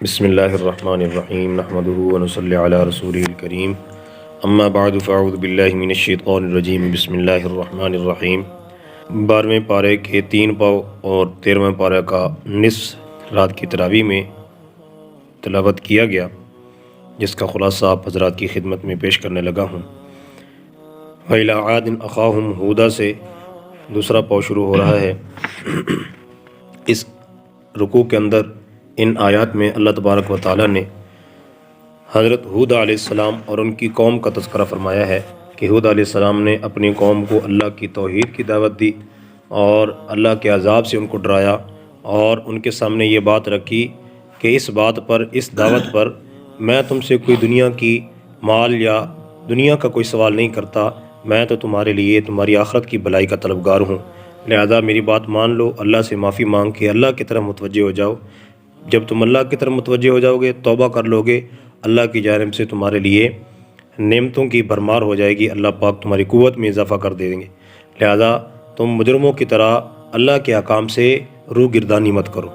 بسم اللہ الرحمن الرحیم نحمدہ ونصلی علی رسولہ الکریم اما بعد فاعوذ باللہ من الشیطان الرجیم بسم اللہ الرحمن الرحیم 12ویں پارے کے 3 پاؤ اور 13ویں پارے کا نصف رات کی تراویح میں تلاوت کیا گیا، جس کا خلاصہ آپ حضرات کی خدمت میں پیش کرنے لگا ہوں۔ وَإِلَىٰ عَادٍ أَخَاهُمْ هُودًا سے دوسرا پاؤ شروع ہو رہا ہے۔ اس رکوع کے اندر ان آیات میں اللہ تبارک و تعالیٰ نے حضرت ہود علیہ السلام اور ان کی قوم کا تذکرہ فرمایا ہے کہ ہود علیہ السلام نے اپنی قوم کو اللہ کی توحید کی دعوت دی اور اللہ کے عذاب سے ان کو ڈرایا، اور ان کے سامنے یہ بات رکھی کہ اس بات پر، اس دعوت پر میں تم سے کوئی دنیا کی مال یا دنیا کا کوئی سوال نہیں کرتا، میں تو تمہارے لیے تمہاری آخرت کی بھلائی کا طلبگار ہوں، لہذا میری بات مان لو، اللہ سے معافی مانگ کے اللہ کی طرف متوجہ ہو جاؤ۔ جب تم اللہ کی طرف متوجہ ہو جاؤ گے، توبہ کر لو گے، اللہ کی جانب سے تمہارے لیے نعمتوں کی بھرمار ہو جائے گی، اللہ پاک تمہاری قوت میں اضافہ کر دیں گے، لہذا تم مجرموں کی طرح اللہ کے احکام سے روگردانی مت کرو۔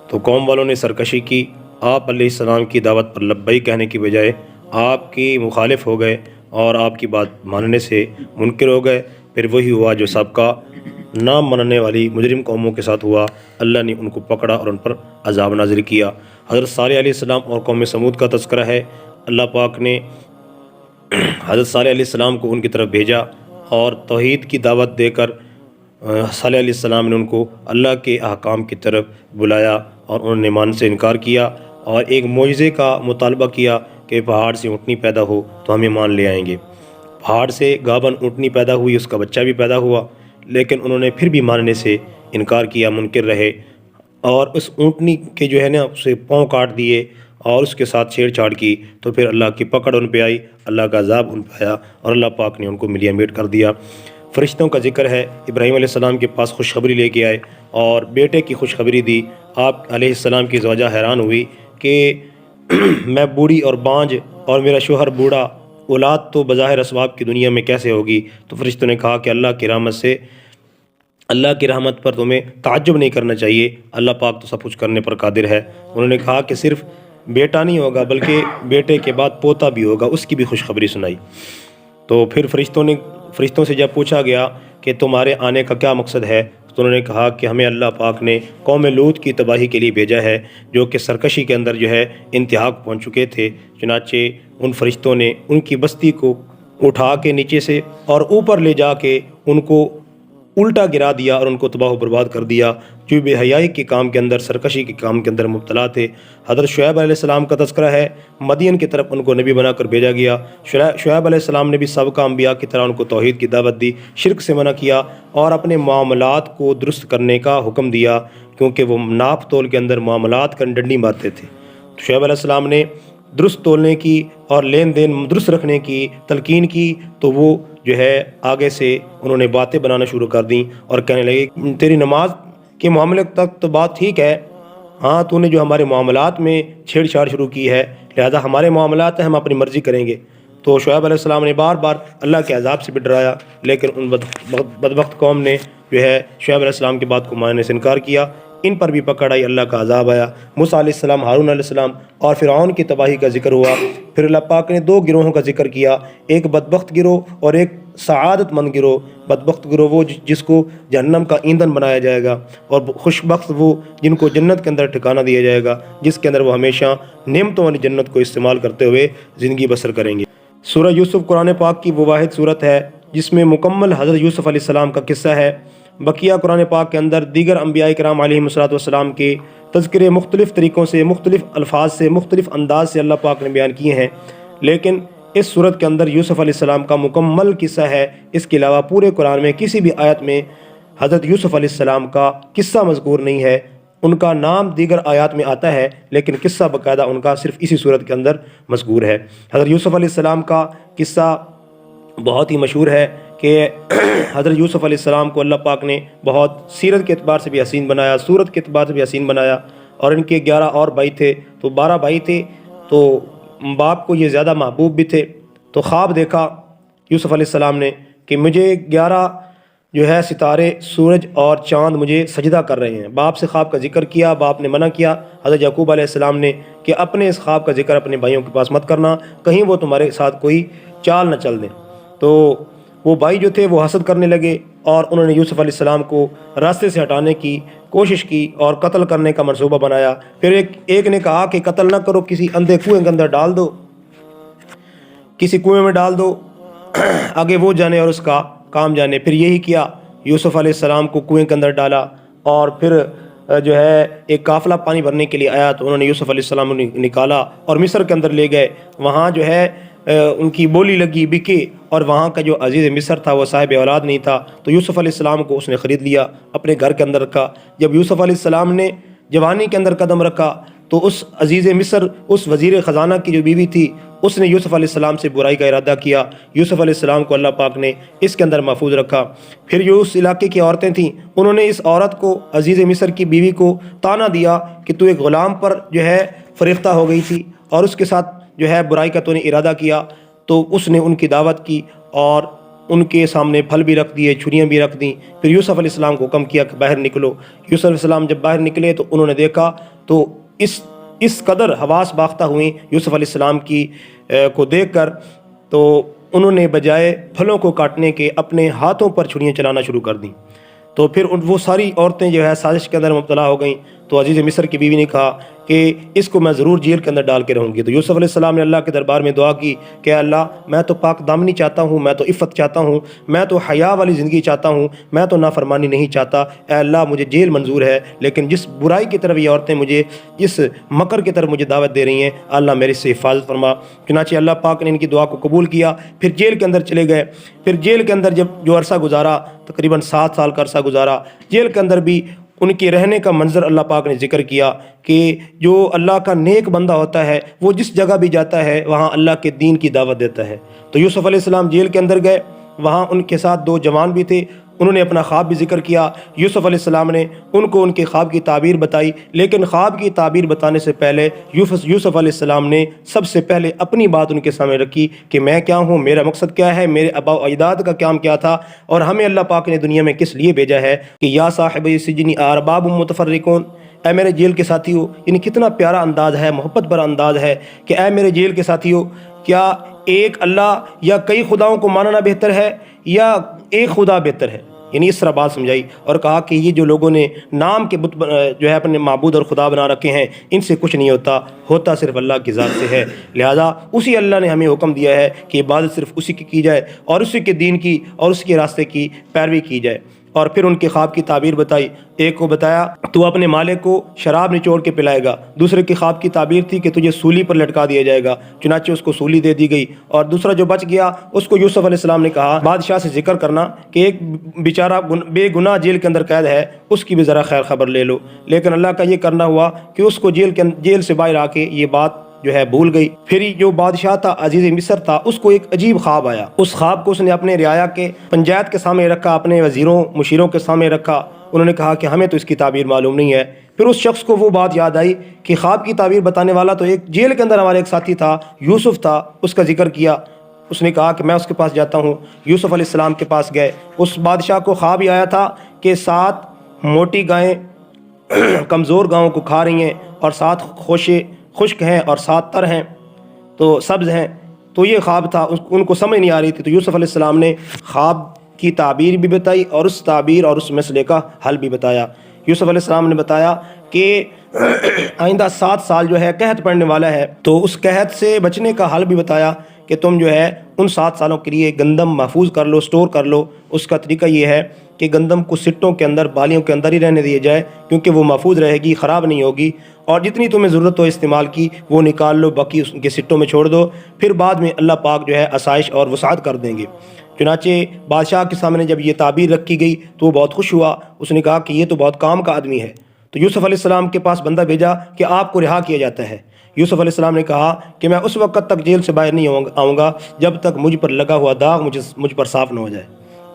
تو قوم والوں نے سرکشی کی، آپ علیہ السلام کی دعوت پر لبیک کہنے کی بجائے آپ کی مخالف ہو گئے اور آپ کی بات ماننے سے منکر ہو گئے۔ پھر وہی ہوا جو سابقہ نہ ماننے والی مجرم قوموں کے ساتھ ہوا، اللہ نے ان کو پکڑا اور ان پر عذاب نازل کیا۔ حضرت صالح علیہ السلام اور قوم سمود کا تذکرہ ہے۔ اللہ پاک نے حضرت صالح علیہ السلام کو ان کی طرف بھیجا اور توحید کی دعوت دے کر صالح علیہ السلام نے ان کو اللہ کے احکام کی طرف بلایا اور انہوں نے مان سے انکار کیا اور ایک معجزے کا مطالبہ کیا کہ پہاڑ سے اونٹنی پیدا ہو تو ہمیں مان لے آئیں گے۔ پہاڑ سے گابن اونٹنی پیدا ہوئی، اس کا بچہ بھی پیدا ہوا، لیکن انہوں نے پھر بھی ماننے سے انکار کیا، منکر رہے، اور اس اونٹنی کے جو ہے نا اسے پاؤں کاٹ دیے اور اس کے ساتھ چھیڑ چھاڑ کی، تو پھر اللہ کی پکڑ ان پہ آئی، اللہ کا عذاب ان پہ آیا اور اللہ پاک نے ان کو ملیا میٹ کر دیا۔ فرشتوں کا ذکر ہے، ابراہیم علیہ السلام کے پاس خوشخبری لے کے آئے اور بیٹے کی خوشخبری دی۔ آپ علیہ السلام کی زوجہ حیران ہوئی کہ میں بوڑھی اور بانجھ اور میرا شوہر بوڑھا، اولاد تو بظاہر اسباب کی دنیا میں کیسے ہوگی؟ تو فرشتوں نے کہا کہ اللہ کی رحمت پر تمہیں تعجب نہیں کرنا چاہیے، اللہ پاک تو سب کچھ کرنے پر قادر ہے۔ انہوں نے کہا کہ صرف بیٹا نہیں ہوگا بلکہ بیٹے کے بعد پوتا بھی ہوگا، اس کی بھی خوشخبری سنائی۔ تو پھر فرشتوں سے جب پوچھا گیا کہ تمہارے آنے کا کیا مقصد ہے، تو انہوں نے کہا کہ ہمیں اللہ پاک نے قوم لوط کی تباہی کے لیے بھیجا ہے، جو کہ سرکشی کے اندر جو ہے انتہا کو پہنچ چکے تھے۔ چنانچہ ان فرشتوں نے ان کی بستی کو اٹھا کے نیچے سے اور اوپر لے جا کے ان کو الٹا گرا دیا اور ان کو تباہ و برباد کر دیا، جو بے حیائی کے کام کے اندر، سرکشی کے کام کے اندر مبتلا تھے۔ حضرت شعیب علیہ السلام کا تذکرہ ہے، مدین کی طرف ان کو نبی بنا کر بھیجا گیا۔ شعیب علیہ السلام نے بھی سابقہ انبیاء کی طرح ان کو توحید کی دعوت دی، شرک سے منع کیا اور اپنے معاملات کو درست کرنے کا حکم دیا، کیونکہ وہ ناپ تول کے اندر معاملات کا ڈنڈی مارتے تھے۔ شعیب علیہ السلام نے درست تولنے کی اور لین دین درست رکھنے کی تلقین کی، تو وہ جو ہے آگے سے انہوں نے باتیں بنانا شروع کر دیں اور کہنے لگے تیری نماز کے معاملے تک تو بات ٹھیک ہے، ہاں تو نے جو ہمارے معاملات میں چھیڑ چھاڑ شروع کی ہے، لہذا ہمارے معاملات ہیں، ہم اپنی مرضی کریں گے۔ تو شعیب علیہ السلام نے بار بار اللہ کے عذاب سے بھی ڈرایا، لیکن ان بدبخت قوم نے جو ہے شعیب علیہ السلام کی بات کو ماننے سے انکار کیا، ان پر بھی پکڑ آئی، اللہ کا عذاب آیا۔ موسیٰ علیہ السلام، ہارون علیہ السلام اور فرعون کی تباہی کا ذکر ہوا۔ پھر اللہ پاک نے 2 گروہوں کا ذکر کیا، ایک بدبخت گروہ اور ایک سعادت مند گروہ۔ بدبخت گروہ وہ جس کو جہنم کا ایندھن بنایا جائے گا، اور خوشبخت وہ جن کو جنت کے اندر ٹھکانہ دیا جائے گا، جس کے اندر وہ ہمیشہ نعمتوں والی جنت کو استعمال کرتے ہوئے زندگی بسر کریں گے۔ سورہ یوسف قرآن پاک کی وہ واحد صورت ہے جس میں مکمل حضرت یوسف علیہ السلام کا قصہ ہے۔ بقیہ قرآن پاک کے اندر دیگر انبیاء کرام علیہم السلام کے تذکرے مختلف طریقوں سے، مختلف الفاظ سے، مختلف انداز سے اللہ پاک نے بیان کیے ہیں، لیکن اس صورت کے اندر یوسف علیہ السلام کا مکمل قصہ ہے۔ اس کے علاوہ پورے قرآن میں کسی بھی آیت میں حضرت یوسف علیہ السلام کا قصہ مذکور نہیں ہے۔ ان کا نام دیگر آیات میں آتا ہے، لیکن قصہ باقاعدہ ان کا صرف اسی صورت کے اندر مذکور ہے۔ حضرت یوسف علیہ السلام کا قصہ بہت ہی مشہور ہے کہ حضرت یوسف علیہ السلام کو اللہ پاک نے بہت سیرت کے اعتبار سے بھی حسین بنایا، صورت کے اعتبار سے بھی حسین بنایا، اور ان کے 11 اور بھائی تھے، تو 12 بھائی تھے، تو باپ کو یہ زیادہ محبوب بھی تھے۔ تو خواب دیکھا یوسف علیہ السلام نے کہ مجھے 11 جو ہے ستارے، سورج اور چاند مجھے سجدہ کر رہے ہیں۔ باپ سے خواب کا ذکر کیا، باپ نے منع کیا حضرت یعقوب علیہ السلام نے کہ اپنے اس خواب کا ذکر اپنے بھائیوں کے پاس مت کرنا، کہیں وہ تمہارے ساتھ کوئی چال نہ چل دیں۔ تو وہ بھائی جو تھے وہ حسد کرنے لگے اور انہوں نے یوسف علیہ السلام کو راستے سے ہٹانے کی کوشش کی اور قتل کرنے کا منصوبہ بنایا۔ پھر ایک نے کہا کہ قتل نہ کرو، کسی اندھے کنویں کے اندر ڈال دو، کسی کنویں میں ڈال دو، آگے وہ جانے اور اس کا کام جانے۔ پھر یہی کیا، یوسف علیہ السلام کو کنویں کے اندر ڈالا اور پھر جو ہے ایک قافلہ پانی بھرنے کے لیے آیا تو انہوں نے یوسف علیہ السلام کو نکالا اور مصر کے اندر لے گئے۔ وہاں جو ہے ان کی بولی لگی، بکے، اور وہاں کا جو عزیز مصر تھا وہ صاحب اولاد نہیں تھا، تو یوسف علیہ السلام کو اس نے خرید لیا، اپنے گھر کے اندر رکھا۔ جب یوسف علیہ السلام نے جوانی کے اندر قدم رکھا تو اس عزیز مصر، اس وزیر خزانہ کی جو بیوی تھی، اس نے یوسف علیہ السلام سے برائی کا ارادہ کیا۔ یوسف علیہ السلام کو اللہ پاک نے اس کے اندر محفوظ رکھا۔ پھر جو اس علاقے کی عورتیں تھیں انہوں نے اس عورت کو، عزیز مصر کی بیوی کو تانا دیا کہ تو ایک غلام پر جو ہے فریفتہ ہو گئی تھی اور اس کے ساتھ جو ہے برائی کا تو نے ارادہ کیا۔ تو اس نے ان کی دعوت کی اور ان کے سامنے پھل بھی رکھ دیے، چھریاں بھی رکھ دیں۔ پھر یوسف علیہ السلام کو حکم کیا کہ باہر نکلو۔ یوسف علیہ السلام جب باہر نکلے تو انہوں نے دیکھا تو اس قدر حواس باختہ ہوئیں یوسف علیہ السلام کی کو دیکھ کر، تو انہوں نے بجائے پھلوں کو کاٹنے کے اپنے ہاتھوں پر چھریاں چلانا شروع کر دیں۔ تو پھر وہ ساری عورتیں جو ہے سازش کے اندر مبتلا ہو گئیں۔ تو عزیز مصر کی بیوی نے کہا کہ اس کو میں ضرور جیل کے اندر ڈال کے رہوں گی۔ تو یوسف علیہ السلام نے اللہ کے دربار میں دعا کی کہ اللہ میں تو پاک دامنی چاہتا ہوں، میں تو عفت چاہتا ہوں، میں تو حیا والی زندگی چاہتا ہوں، میں تو نافرمانی نہیں چاہتا۔ اے اللہ مجھے جیل منظور ہے، لیکن جس برائی کی طرف یہ عورتیں مجھے، جس مکر کی طرف مجھے دعوت دے رہی ہیں، اللہ میرے سے حفاظت فرما۔ چنانچہ اللہ پاک نے ان کی دعا کو قبول کیا۔ پھر جیل کے اندر چلے گئے۔ پھر جیل کے اندر جو عرصہ گزارا، تقریباً 7 سال کا عرصہ گزارا، جیل کے اندر بھی ان کے رہنے کا منظر اللہ پاک نے ذکر کیا کہ جو اللہ کا نیک بندہ ہوتا ہے وہ جس جگہ بھی جاتا ہے وہاں اللہ کے دین کی دعوت دیتا ہے۔ تو یوسف علیہ السلام جیل کے اندر گئے، وہاں ان کے ساتھ 2 جوان بھی تھے، انہوں نے اپنا خواب بھی ذکر کیا۔ یوسف علیہ السلام نے ان کو ان کے خواب کی تعبیر بتائی، لیکن خواب کی تعبیر بتانے سے پہلے یوسف علیہ السلام نے سب سے پہلے اپنی بات ان کے سامنے رکھی کہ میں کیا ہوں، میرا مقصد کیا ہے، میرے آباء و اجداد کا کام کیا تھا، اور ہمیں اللہ پاک نے دنیا میں کس لیے بھیجا ہے کہ یا صاحب السجن ارباب متفرقون، اے میرے جیل کے ساتھیو۔ یعنی کتنا پیارا انداز ہے، محبت بھرا انداز ہے کہ اے میرے جیل کے ساتھیو، کیا ایک اللہ یا کئی خداؤں کو ماننا بہتر ہے یا ایک خدا بہتر ہے؟ یعنی اس طرح بات سمجھائی اور کہا کہ یہ جو لوگوں نے نام کے بت جو ہے اپنے معبود اور خدا بنا رکھے ہیں، ان سے کچھ نہیں ہوتا صرف اللہ کی ذات سے ہے۔ لہذا اسی اللہ نے ہمیں حکم دیا ہے کہ عبادت صرف اسی کی جائے اور اسی کے دین کی اور اس کے راستے کی پیروی کی جائے۔ اور پھر ان کے خواب کی تعبیر بتائی۔ ایک کو بتایا تو اپنے مالک کو شراب نچوڑ کے پلائے گا، دوسرے کی خواب کی تعبیر تھی کہ تجھے سولی پر لٹکا دیا جائے گا، چنانچہ اس کو سولی دے دی گئی۔ اور دوسرا جو بچ گیا اس کو یوسف علیہ السلام نے کہا بادشاہ سے ذکر کرنا کہ ایک بیچارہ بے گناہ جیل کے اندر قید ہے، اس کی بھی ذرا خیر خبر لے لو۔ لیکن اللہ کا یہ کرنا ہوا کہ اس کو جیل سے باہر آ کے یہ بات جو ہے بھول گئی۔ پھر جو بادشاہ تھا، عزیز مصر تھا، اس کو ایک عجیب خواب آیا۔ اس خواب کو اس نے اپنے رعایا کے پنجایت کے سامنے رکھا، اپنے وزیروں مشیروں کے سامنے رکھا۔ انہوں نے کہا کہ ہمیں تو اس کی تعبیر معلوم نہیں ہے۔ پھر اس شخص کو وہ بات یاد آئی کہ خواب کی تعبیر بتانے والا تو ایک جیل کے اندر ہمارے ایک ساتھی تھا، یوسف تھا، اس کا ذکر کیا۔ اس نے کہا کہ میں اس کے پاس جاتا ہوں۔ یوسف علیہ السلام کے پاس گئے۔ اس بادشاہ کو خواب ہی آیا تھا کہ 7 موٹی گائیں کمزور گاؤں کو کھا رہی ہیں اور 7 خشک ہیں اور 7 تر ہیں، تو سبز ہیں۔ تو یہ خواب تھا، ان کو سمجھ نہیں آ رہی تھی۔ تو یوسف علیہ السلام نے خواب کی تعبیر بھی بتائی اور اس تعبیر اور اس مسئلے کا حل بھی بتایا۔ یوسف علیہ السلام نے بتایا کہ آئندہ 7 سال جو ہے قحط پڑنے والا ہے، تو اس قحط سے بچنے کا حل بھی بتایا کہ تم جو ہے ان 7 سالوں کے لیے گندم محفوظ کر لو، سٹور کر لو۔ اس کا طریقہ یہ ہے کہ گندم کو سٹوں کے اندر، بالیوں کے اندر ہی رہنے دیے جائے، کیونکہ وہ محفوظ رہے گی، خراب نہیں ہوگی، اور جتنی تمہیں ضرورت ہو استعمال کی وہ نکال لو، باقی اس کے سٹوں میں چھوڑ دو، پھر بعد میں اللہ پاک جو ہے آسائش اور وسعت کر دیں گے۔ چنانچہ بادشاہ کے سامنے جب یہ تعبیر رکھی گئی تو وہ بہت خوش ہوا۔ اس نے کہا کہ یہ تو بہت کام کا آدمی ہے۔ تو یوسف علیہ السلام کے پاس بندہ بھیجا کہ آپ کو رہا کیا جاتا ہے۔ یوسف علیہ السلام نے کہا کہ میں اس وقت تک جیل سے باہر نہیں آؤں گا جب تک مجھ پر لگا ہوا داغ مجھ پر صاف نہ ہو جائے،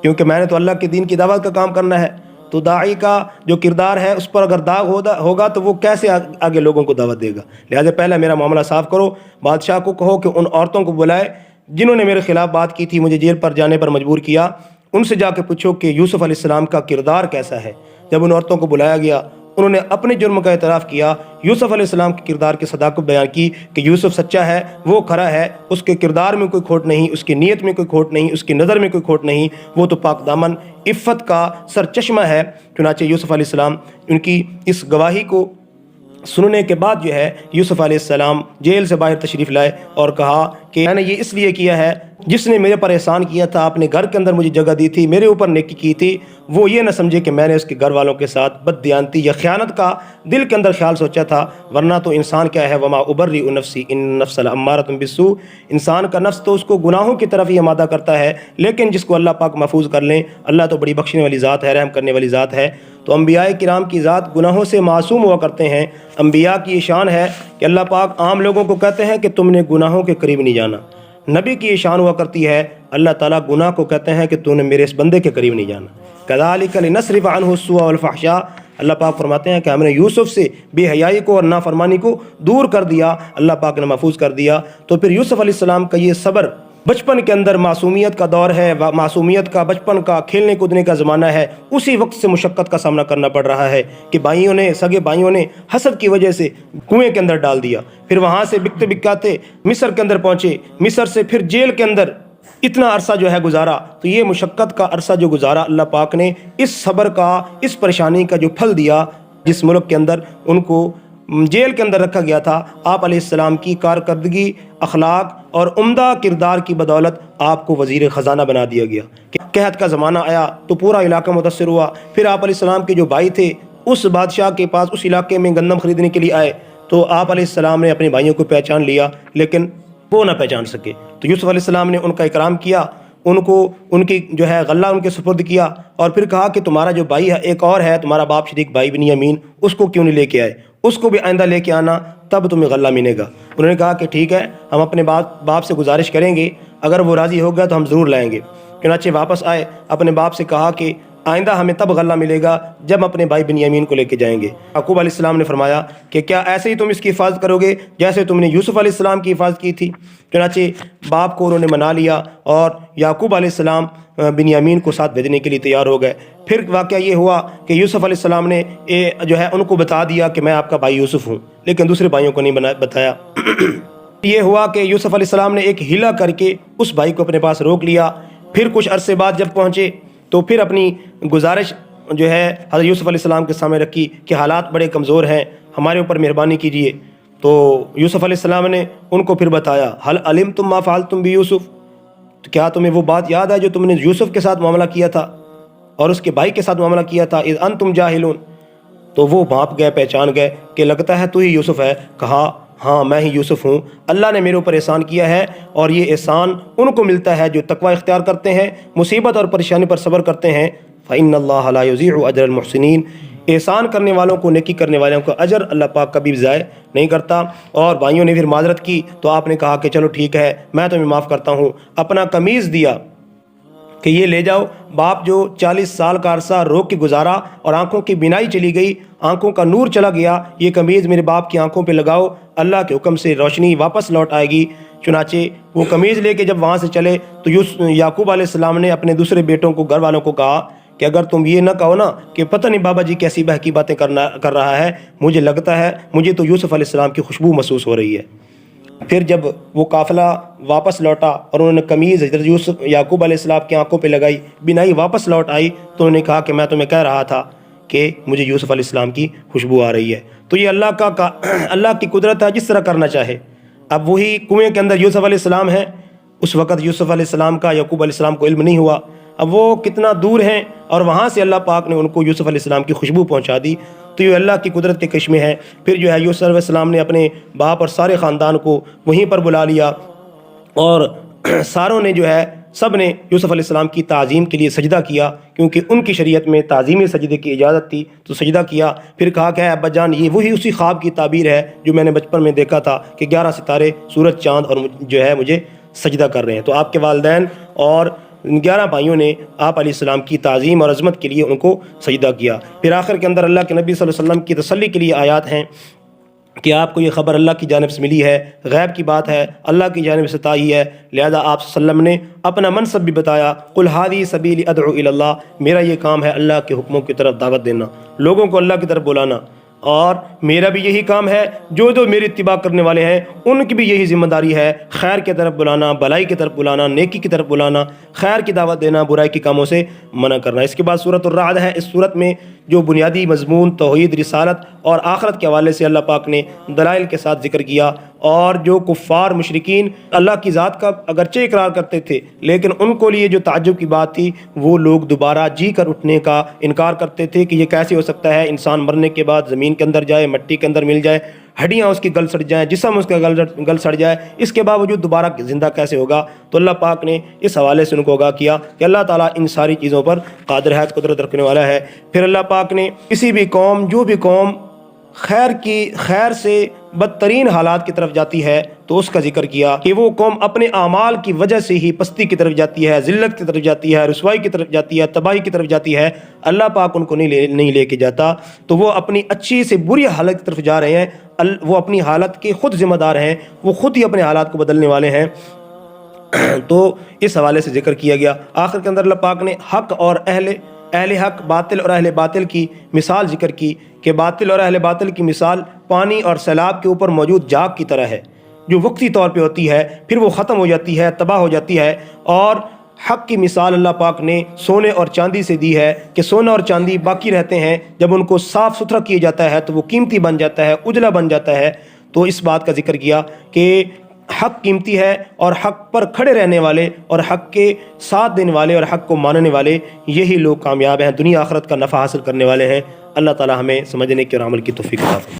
کیونکہ میں نے تو اللہ کے دین کی دعوت کا کام کرنا ہے۔ تو داعی کا جو کردار ہے اس پر اگر داغ ہوگا تو وہ کیسے آگے لوگوں کو دعوت دے گا؟ لہٰذا پہلا میرا معاملہ صاف کرو۔ بادشاہ کو کہو کہ ان عورتوں کو بلائے جنہوں نے میرے خلاف بات کی تھی، مجھے جیل پر جانے پر مجبور کیا، ان سے جا کے پوچھو کہ یوسف علیہ السلام کا کردار کیسا ہے۔ جب ان عورتوں کو بلایا گیا، انہوں نے اپنے جرم کا اعتراف کیا، یوسف علیہ السلام کے کردار کی صداقت بیان کی کہ یوسف سچا ہے، وہ کھرا ہے، اس کے کردار میں کوئی کھوٹ نہیں، اس کی نیت میں کوئی کھوٹ نہیں، اس کی نظر میں کوئی کھوٹ نہیں، وہ تو پاک دامن عفت کا سرچشمہ ہے۔ چنانچہ یوسف علیہ السلام ان کی اس گواہی کو سننے کے بعد جو ہے یوسف علیہ السلام جیل سے باہر تشریف لائے اور کہا کہ میں نے یہ اس لیے کیا ہے، جس نے میرے پر احسان کیا تھا، اپنے گھر کے اندر مجھے جگہ دی تھی، میرے اوپر نیکی کی تھی، وہ یہ نہ سمجھے کہ میں نے اس کے گھر والوں کے ساتھ بددیانتی یا خیانت کا دل کے اندر خیال سوچا تھا، ورنہ تو انسان کیا ہے، وما ابرئ نفسی ان النفس لامارۃ بالسوء، انسان کا نفس تو اس کو گناہوں کی طرف ہی آمادہ کرتا ہے، لیکن جس کو اللہ پاک محفوظ کر لیں، اللہ تو بڑی بخشنے والی ذات ہے، رحم کرنے والی ذات ہے۔ تو انبیاء کرام کی ذات گناہوں سے معصوم ہوا کرتے ہیں۔ انبیاء کی یہ شان ہے کہ اللہ پاک عام لوگوں کو کہتے ہیں کہ تم نے گناہوں کے قریب نہیں جانا، نبی کی یہ شان ہوا کرتی ہے، اللہ تعالیٰ گناہ کو کہتے ہیں کہ تو نے میرے اس بندے کے قریب نہیں جانا۔ کذالک لنصرف عنہ السوء والفحشاء، اللہ پاک فرماتے ہیں کہ ہم نے یوسف سے بے حیائی کو اور نافرمانی کو دور کر دیا، اللہ پاک نے محفوظ کر دیا۔ تو پھر یوسف علیہ السلام کا یہ صبر، بچپن کے اندر معصومیت کا دور ہے، معصومیت کا، بچپن کا، کھیلنے کودنے کا زمانہ ہے، اسی وقت سے مشقت کا سامنا کرنا پڑ رہا ہے کہ سگے بھائیوں نے حسد کی وجہ سے کنویں کے اندر ڈال دیا، پھر وہاں سے بکتے بکاتے مصر کے اندر پہنچے، مصر سے پھر جیل کے اندر اتنا عرصہ جو ہے گزارا۔ تو یہ مشقت کا عرصہ جو گزارا، اللہ پاک نے اس صبر کا، اس پریشانی کا جو پھل دیا، جس ملک کے اندر ان کو جیل کے اندر رکھا گیا تھا، آپ علیہ السلام کی کارکردگی، اخلاق اور عمدہ کردار کی بدولت آپ کو وزیر خزانہ بنا دیا گیا۔ قحط کا زمانہ آیا تو پورا علاقہ متاثر ہوا، پھر آپ علیہ السلام کے جو بھائی تھے اس بادشاہ کے پاس اس علاقے میں گندم خریدنے کے لیے آئے، تو آپ علیہ السلام نے اپنے بھائیوں کو پہچان لیا لیکن وہ نہ پہچان سکے، تو یوسف علیہ السلام نے ان کا اکرام کیا، ان کو ان کی جو ہے غلہ ان کے سپرد کیا، اور پھر کہا کہ تمہارا جو بھائی ہے ایک اور ہے، تمہارا باپ شریک بھائی بنیامین، اس کو کیوں نہیں لے کے آئے، اس کو بھی آئندہ لے کے آنا، تب تمہیں غلہ ملے گا۔ انہوں نے کہا کہ ٹھیک ہے، ہم اپنے باپ سے گزارش کریں گے، اگر وہ راضی ہو گیا تو ہم ضرور لائیں گے۔ چنانچہ واپس آئے، اپنے باپ سے کہا کہ آئندہ ہمیں تب غلہ ملے گا جب اپنے بھائی بنیامین کو لے کے جائیں گے۔ یعقوب علیہ السلام نے فرمایا کہ کیا ایسے ہی تم اس کی حفاظت کرو گے جیسے تم نے یوسف علیہ السلام کی حفاظت کی تھی؟ چنانچہ باپ کو انہوں نے منا لیا اور یعقوب علیہ السلام بنیامین کو ساتھ بھیجنے کے لیے تیار ہو گئے۔ پھر واقعہ یہ ہوا کہ یوسف علیہ السلام نے جو ہے ان کو بتا دیا کہ میں آپ کا بھائی یوسف ہوں، لیکن دوسرے بھائیوں کو نہیں بتایا۔ یہ ہوا کہ یوسف علیہ السلام نے ایک ہیلا کر کے اس بھائی کو اپنے پاس روک لیا۔ پھر کچھ عرصے بعد جب پہنچے تو پھر اپنی گزارش جو ہے حضرت یوسف علیہ السلام کے سامنے رکھی کہ حالات بڑے کمزور ہیں، ہمارے اوپر مہربانی کیجیے۔ تو یوسف علیہ السلام نے ان کو پھر بتایا، حل علمتم ما فعلتم بیوسف، تو کیا تمہیں وہ بات یاد ہے جو تم نے یوسف کے ساتھ معاملہ کیا تھا اور اس کے بھائی کے ساتھ معاملہ کیا تھا، اذ انتم جاہلون؟ تو وہ بھانپ گئے، پہچان گئے کہ لگتا ہے تو ہی یوسف ہے۔ کہا ہاں میں ہی یوسف ہوں، اللہ نے میرے اوپر احسان کیا ہے، اور یہ احسان ان کو ملتا ہے جو تقوی اختیار کرتے ہیں، مصیبت اور پریشانی پر صبر کرتے ہیں۔ فإن اللہ لا یضیع اجر المحسنین، احسان کرنے والوں کو، نیکی کرنے والوں کو اجر اللہ پاک کبھی ضائع نہیں کرتا۔ اور بھائیوں نے پھر معذرت کی تو آپ نے کہا کہ چلو ٹھیک ہے، میں تمہیں معاف کرتا ہوں، اپنا قمیض دیا کہ یہ لے جاؤ۔ باپ جو 40 سال کا عرصہ روک کے گزارا اور آنکھوں کی بینائی چلی گئی، آنکھوں کا نور چلا گیا، یہ قمیض میرے باپ کی آنکھوں پہ لگاؤ، اللہ کے حکم سے روشنی واپس لوٹ آئے گی۔ چنانچہ وہ قمیض لے کے جب وہاں سے چلے تو یعقوب علیہ السلام نے اپنے دوسرے بیٹوں کو، گھر والوں کو کہا کہ اگر تم یہ نہ کہو نا کہ پتہ نہیں بابا جی کیسی بہکی باتیں کر رہا ہے، مجھے لگتا ہے مجھے تو یوسف علیہ السلام کی خوشبو محسوس ہو رہی ہے۔ پھر جب وہ قافلہ واپس لوٹا اور انہوں نے قمیض حضرت یعقوب علیہ السلام کی آنکھوں پہ لگائی، بینائی واپس لوٹ آئی، تو انہوں نے کہا کہ میں تمہیں کہہ رہا تھا کہ مجھے یوسف علیہ السلام کی خوشبو آ رہی ہے۔ تو یہ اللہ کی قدرت ہے، جس طرح کرنا چاہے۔ اب وہی کنویں کے اندر یوسف علیہ السلام ہیں، اس وقت یوسف علیہ السلام کا یعقوب علیہ السلام کو علم نہیں ہوا، اب وہ کتنا دور ہیں، اور وہاں سے اللہ پاک نے ان کو یوسف علیہ السلام کی خوشبو پہنچا دی۔ تو یہ اللہ کی قدرت کے کرشمے ہیں۔ پھر جو ہے یوسف علیہ السلام نے اپنے باپ اور سارے خاندان کو وہیں پر بلا لیا، اور ساروں نے جو ہے سب نے یوسف علیہ السلام کی تعظیم کے لیے سجدہ کیا، کیونکہ ان کی شریعت میں تعظیمی سجدے کی اجازت تھی، تو سجدہ کیا۔ پھر کہا کہ ابا جان یہ وہی اسی خواب کی تعبیر ہے جو میں نے بچپن میں دیکھا تھا کہ 11 ستارے، سورج، چاند اور جو ہے مجھے سجدہ کر رہے ہیں۔ تو آپ کے والدین اور 11 بھائیوں نے آپ علیہ السلام کی تعظیم اور عظمت کے لیے ان کو سجدہ کیا۔ پھر آخر کے اندر اللہ کے نبی صلی اللہ علیہ وسلم کی تسلی کے لیے آیات ہیں کہ آپ کو یہ خبر اللہ کی جانب سے ملی ہے، غیب کی بات ہے، اللہ کی جانب سے آئی ہے، لہذا آپ صلی اللہ علیہ وسلم نے اپنا منصب بھی بتایا، قل ھذی سبیلی ادعو الی اللہ، میرا یہ کام ہے اللہ کے حکموں کی طرف دعوت دینا، لوگوں کو اللہ کی طرف بلانا، اور میرا بھی یہی کام ہے، جو میری اتباع کرنے والے ہیں ان کی بھی یہی ذمہ داری ہے، خیر کی طرف بلانا، بلائی کی طرف بلانا، نیکی کی طرف بلانا، خیر کی دعوت دینا، برائی کے کاموں سے منع کرنا۔ اس کے بعد سورۃ الرعد ہے۔ اس سورت میں جو بنیادی مضمون توحید، رسالت اور آخرت کے حوالے سے اللہ پاک نے دلائل کے ساتھ ذکر کیا، اور جو کفار مشرکین اللہ کی ذات کا اگرچہ اقرار کرتے تھے لیکن ان کو لیے جو تعجب کی بات تھی، وہ لوگ دوبارہ جی کر اٹھنے کا انکار کرتے تھے کہ یہ کیسے ہو سکتا ہے، انسان مرنے کے بعد زمین کے اندر جائے، مٹی کے اندر مل جائے، ہڈیاں اس کی گل سڑ جائیں، جسم اس کا گل سڑ جائے، اس کے باوجود دوبارہ زندہ کیسے ہوگا؟ تو اللہ پاک نے اس حوالے سے ان کو آگاہ کیا کہ اللہ تعالیٰ ان ساری چیزوں پر قادر ہے، قدرت رکھنے والا ہے۔ پھر اللہ پاک نے کسی بھی قوم، جو بھی قوم خیر سے بدترین حالات کی طرف جاتی ہے تو اس کا ذکر کیا کہ وہ قوم اپنے اعمال کی وجہ سے ہی پستی کی طرف جاتی ہے، ذلت کی طرف جاتی ہے، رسوائی کی طرف جاتی ہے، تباہی کی طرف جاتی ہے، اللہ پاک ان کو نہیں لے کے جاتا، تو وہ اپنی اچھی سے بری حالت کی طرف جا رہے ہیں، وہ اپنی حالت کے خود ذمہ دار ہیں، وہ خود ہی اپنے حالات کو بدلنے والے ہیں۔ تو اس حوالے سے ذکر کیا گیا۔ آخر کے اندر اللہ پاک نے حق اور اہل حق، باطل اور اہل باطل کی مثال ذکر کی کہ باطل اور اہل باطل کی مثال پانی اور سیلاب کے اوپر موجود جاگ کی طرح ہے، جو وقتی طور پہ ہوتی ہے، پھر وہ ختم ہو جاتی ہے، تباہ ہو جاتی ہے۔ اور حق کی مثال اللہ پاک نے سونے اور چاندی سے دی ہے کہ سونا اور چاندی باقی رہتے ہیں، جب ان کو صاف ستھرا کیا جاتا ہے تو وہ قیمتی بن جاتا ہے، اجلا بن جاتا ہے۔ تو اس بات کا ذکر کیا کہ حق قیمتی ہے، اور حق پر کھڑے رہنے والے اور حق کے ساتھ دینے والے اور حق کو ماننے والے، یہی لوگ کامیاب ہیں، دنیا آخرت کا نفع حاصل کرنے والے ہیں۔ اللہ تعالی ہمیں سمجھنے کی اور عمل کی توفیق عطا فرمائے۔